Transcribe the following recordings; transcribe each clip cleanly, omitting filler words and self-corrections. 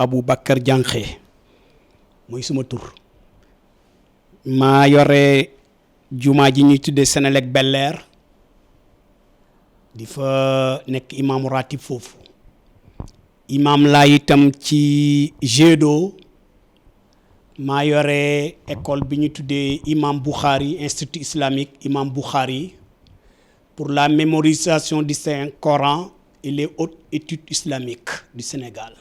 Aboubacar Diankhe mooy suma tur maa yore jumaa ji ñuy tuddee Senelec Bel Air di fa nekk imaamu ratib foofu imaam laa itam ci Gédo maa yore école bi ñu tuddee imam Bukhari institut islamique imam Bukhari pour la mémorisation du Saint Coran et les hautes études islamiques du Sénégal.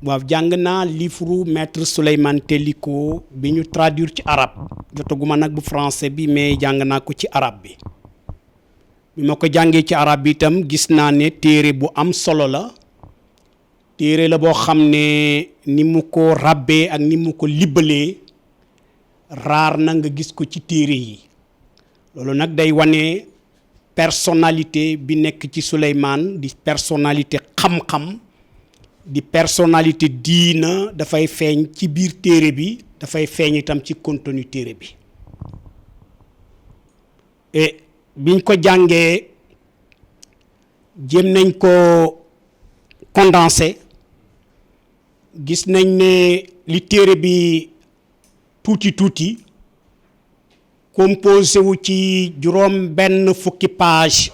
waaw jàng naa livre maître Souleymane Teliko bi ñu traduire ci arabe jotaguma nag bu français bi mais jàng naa ko ci arabe bi ma ko jàngee ci arabe bi itam gis naa ne téere bu am solo la téere la boo xam ne ni mu ko ràbbee ak ni mu ko libbalee raar na nga gis ko ci téere yi loolu nag day wane personnalité bi nekk ci Souleymane di personnalité xam-xam di personnalité diina dafay feeñ ci biir téere bi dafay feeñ itam ci contenu téere bi et biñ ko jàngee jéem nañ ko condensé gis nañ ne li téere bi tuuti composé wu ci juróom benn fukki page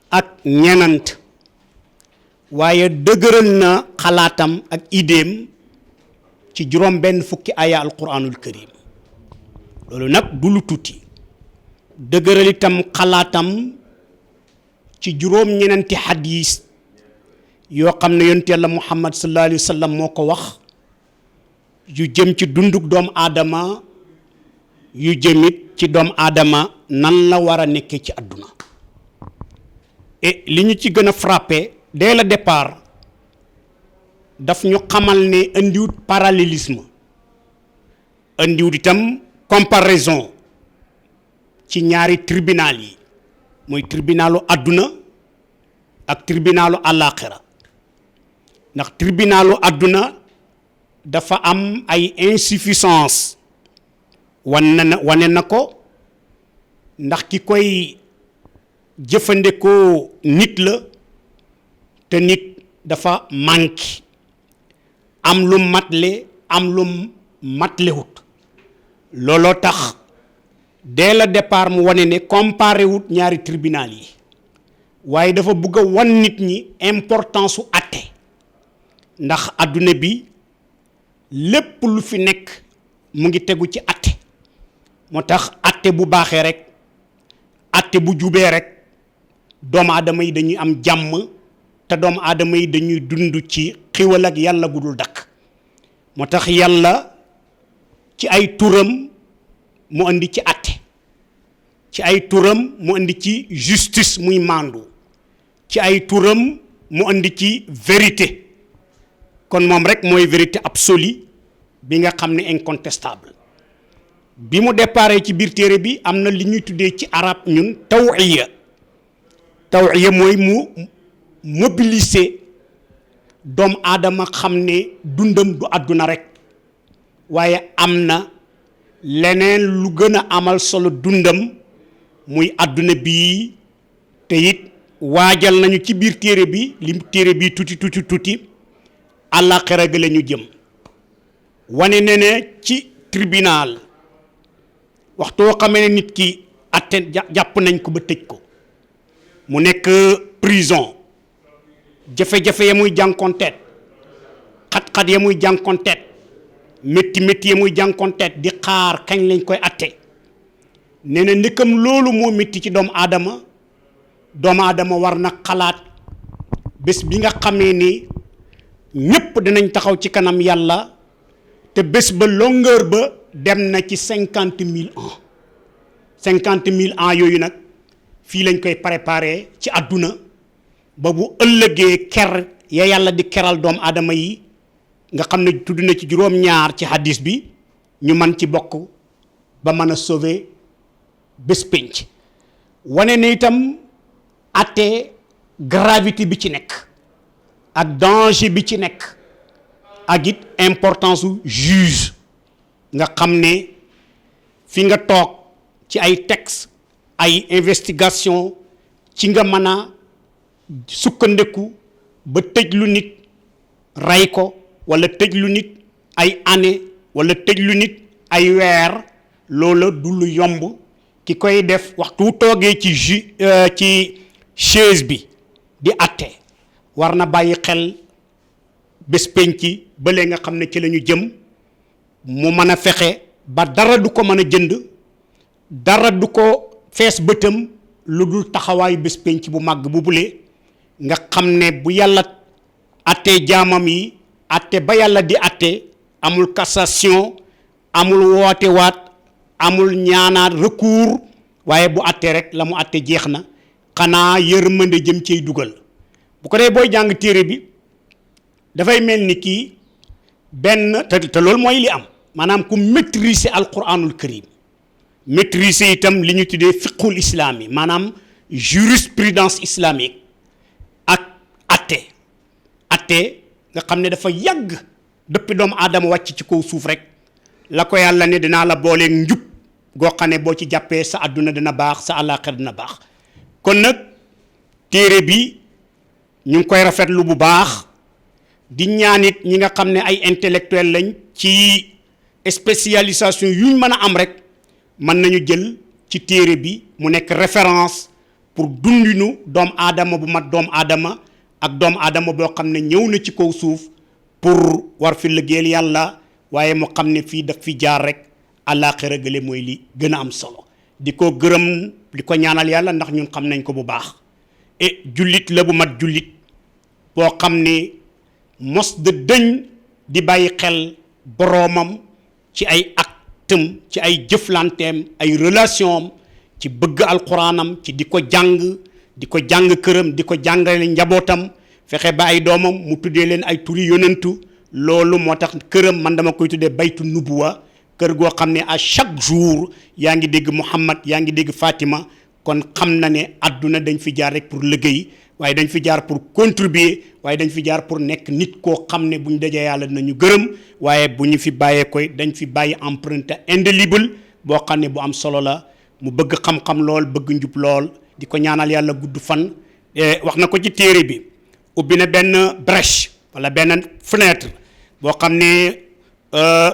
ak ñenant waaye dëgëral na xalaatam ak idéem ci juróom benn fukki aya alquranul karim loolu nag du lu tuuti dëgëral itam xalaatam ci juróom ñenanti hadis yoo xam ne yonent Yàlla Muhammad sallallahu alayhi wa sallam moo ko wax yu jëm ci dunduk doomu aadama yu jëmit ci doomu aadama nan la war a nekkee ci àdduna et li ñu ci gën a frappé dès le départ daf ñu xamal ne indiwut parallélisme indiwut itam comparaison ci ñaari tribunal yi mooy tribunalu àdduna ak tribunalu àllaaxira ndax tribunalu àdduna dafa am ay insuffisance wane na ko ndax ki koy jëfandikoo nit la te nit dafa manqué am lu matle am lu matlewut looloo tax dès le départ mu wane ne comparé wut ñaari tribunal yi waaye dafa bëgg a wan nit ñi importance su àtte ndax adduna bi lépp lu fi nekk mu ngi tegu ci àtte moo tax àtte bu baaxee rek àtte bu jubee rek doomu aadama yi dañuy am jàmm te doomu aadama yi dañuy dund ci xiwal ak yàlla gudul dakk moo tax yàlla ci ay turam mu indi ci àtte ci ay turam mu indi ci justice muy maandu ci ay turam mu indi ci vérité kon moom rek mooy vérité absolue bi nga xam ne incontestable bi mu déparé ci biir téere bi am na li ñuy tuddee ci arab ñun tawiya mooy mu mobiliser doomu aadama xam ne dundam du àdduna rek waaye am na leneen lu gën a amal solo dundam muy àdduna bii te it waajal nañu ci biir téere bi li téere bi tuuti àllaaxira ga la ñu jëm wane ne ne ci tribunal waxtu woo xamee ne nit ki atte jàpp nañ ko ba tëj ko mu nekk prison jafe-jafe ya muy jànkonteet xat-xat ya muy jànkonteet métti ya muy jànkonteet di xaar kañ lañ koy atte nee na ndëkkam loolu moo métti ci doomu aadama war na xalaat bés bi nga xamee ni ñépp dinañ taxaw ci kanam yàlla te bés ba longueur ba dem na ci 50 000 ans yooyu nag fii lañ koy préparer ci àdduna ba bu ëllëgee ker ya yàlla di keral doomu aadama yi nga xam ne tudd na ci juróom-ñaar ci hadis bi ñu man ci bokk ba mën a sauver bés pénc wane ne itam atte gravité bi ci nekk ak danger bi ci nekk ak it importance su juge nga xam ne fi nga toog ci ay texte ay investigation ci nga mën a sukkandiku ba tëj lu nit rey ko wala tëj lu nit ay année wala tëj lu nit ay weer loola du lu yomb ki koy def waxtu toogee ci chaise bi di atte war na bàyyi xel bés penci bële nga xam ne ci la ñu jëm mu mën a fexe ba dara du ko mën a jënd dara du ko fees bëtam lu dul taxawaayu bés penc bu màgg bu bule nga xam ne bu yàlla attee jaamam yi atte ba yàlla di atte amul cassation amul woote waat amul ñaanaat recours waaye bu attee rek la mu atte jeex na xanaa yërmande jëm ciy dugal bu ko dee booy jàng téere bi dafay mel ni kii benn te loolu mooy li am maanaam ku maîtriser alquranul karim maîtriser itam li ñu tuddee fiqhul islami maanaam jurisprudence islamique ak atte nga xam ne dafa yàgg depuis doomu aadama wàcc ci kaw suuf rek la ko yàlla ne dinaa la booleeg njub goo xam ne boo ci jàppee sa àdduna dina baax sa àllaaxira dina baax kon nag téere bi ñu ngi koy rafetlu bu baax di ñaanit ñi nga xam ne ay intellectuel lañ ci spécialisation yuñ mën a am rek mën nañu jël ci téere bi mu nekk référence pour dundinu doomu aadama bu mat doomu aadama ak doomu aadama boo xam ne ñëw na ci kaw suuf pour war fi liggéeyal yàlla waaye mu xam ne fii daf fi jaar rek àllaaxira gële mooy li gën a am solo di ko gërëm di ko ñaanal yàlla ndax ñun xam nañ ko bu baax et jullit la bu mat jullit boo xam ne mos de dëñ di bàyyi xel boroomam ci ay actam ci ay jëflanteem ay relation am ci bëgg alxuraanam ci di ko jàng këram di ko jàngale njabootam fexe ba ay doomam mu tuddee leen ay turi yonentu loolu moo tax këram man dama koy tuddee baytu nubuwa kër goo xam ne à chaque jour yaa ngi dégg Muhammad yaa ngi dégg Fatima kon xam na ne àdduna dañ fi jaar rek pour liggéey waaye dañ fi jaar pour contribuer waaye dañ fi jaar pour nekk nit koo xam ne bu ñu dajee yàlla dinañu gërëm waaye bu ñu fi bàyyee koy dañ fi bàyyi empreinte indélébile boo xam ne bu am solo la mu bëgg xam-xam lool bëgg njub lool di ko ñaanal yàlla gudd fan wax na ko ci téere bi ubbi na benn brèche wala benn fenêtre boo xam ne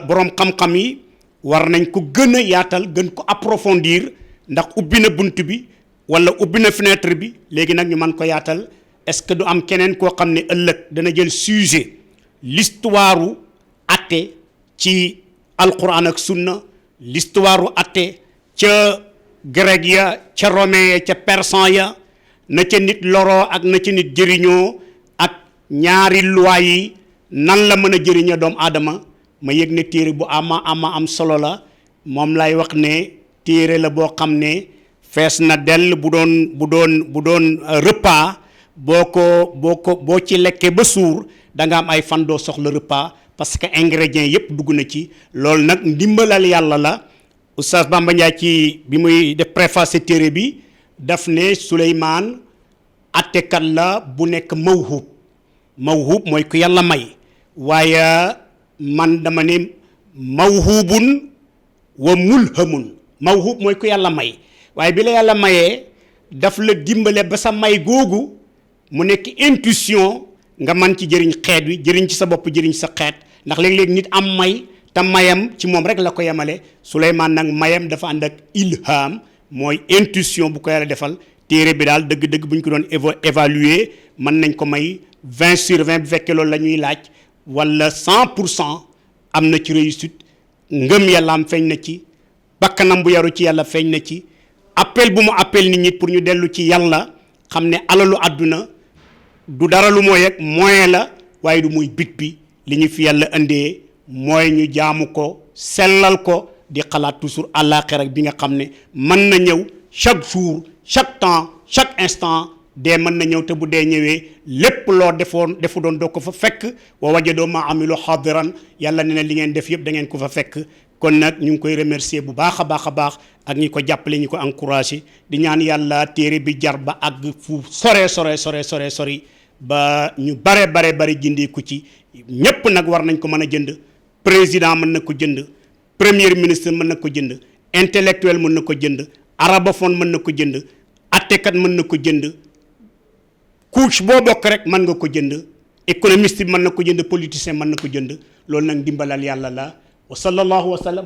boroom xam-xam yi war nañ ko gën a yaatal gën ko approfondir ndax ubbi na bunt bi wala ubbi na fenêtre bi léegi nag ñu mën ko yaatal est-ce que du am keneen koo xam ne ëllëg dana jël sujet l'histoire u atte ci alquran ak sunna l'histoire u atte ca grec ya ca romain ya ca persan ya na ca nit loroo ak na ca nit jëriñoo ak ñaari loi yi nan la mën a jëriñoo doomu aadama ma yëg ne téere bu am solo la moom lay wax ne téere la boo xam ne fees na dell bu doon repas boo ci lekkee ba suur da nga am ay fan doo soxla repas parce que ingrédients yépp dugg na ci loolu nag ndimbalal yàlla la Oustaz Bamba Ndiaye ci bi muy def préface téere bi daf ne Souleymane attekat la bu nekk mawhub mooy ku yàlla may waaye man dama ne mawhubun wa mulhamun mawhub mooy ku yàlla may waaye bi la yàlla mayee daf la dimbale ba sa may googu mu nekk intuition nga man ci jëriñ xeet wi jëriñ ci sa bopp jëriñ sa xeet ndax léeg-léeg nit am may te mayam ci moom rek la ko yemale Souleymane nag mayam dafa ànd ak ilham mooy intuition bu ko yàlla defal téere bi daal dëgg-dëgg bu ñu ko doon évaluer mën nañ ko may 20/20 bu fekkee loolu la ñuy laaj wala 100% am na ci réussite ngëm yàllaam feeñ na ci bakkanam bu yaru ci yàlla feeñ na ci appel bu mu appel nit ñi pour ñu dellu ci yàlla xam ne alalu àdduna du dara lu mooy ak moyen la waaye du muy bit bi li ñu fi yàlla indee mooy ñu jaamu ko sellal ko di xalaat toujours àllaaxira bi nga xam ne mën na ñëw chaque jour chaque temps chaque instant dee mën na ñëw te bu dee ñëwee lépp loo defu doon doo ko fa fekk wa wajadoo ma amilu xaadiran yàlla ne na li ngeen def yëpp da ngeen ko fa fekk kon nag ñu ngi koy remercier bu baax a baax ak ñi ko jàppale ñi ko encouragé di ñaan yàlla téere bi jar ba àgg fu sori ba ñu bare jindeeku ci ñépp nag war nañ ko mën a jënd président mën na ko jënd premier ministre mën na ko jënd intellectuel mën na ko jënd arabophone mën na ko jënd attekat mën na ko jënd couche boo bokk rek mën nga ko jënd économiste bi mën na ko jënd politicien mën na ko jënd loolu nag dimbalal yàlla la wa sallallahu wa sallam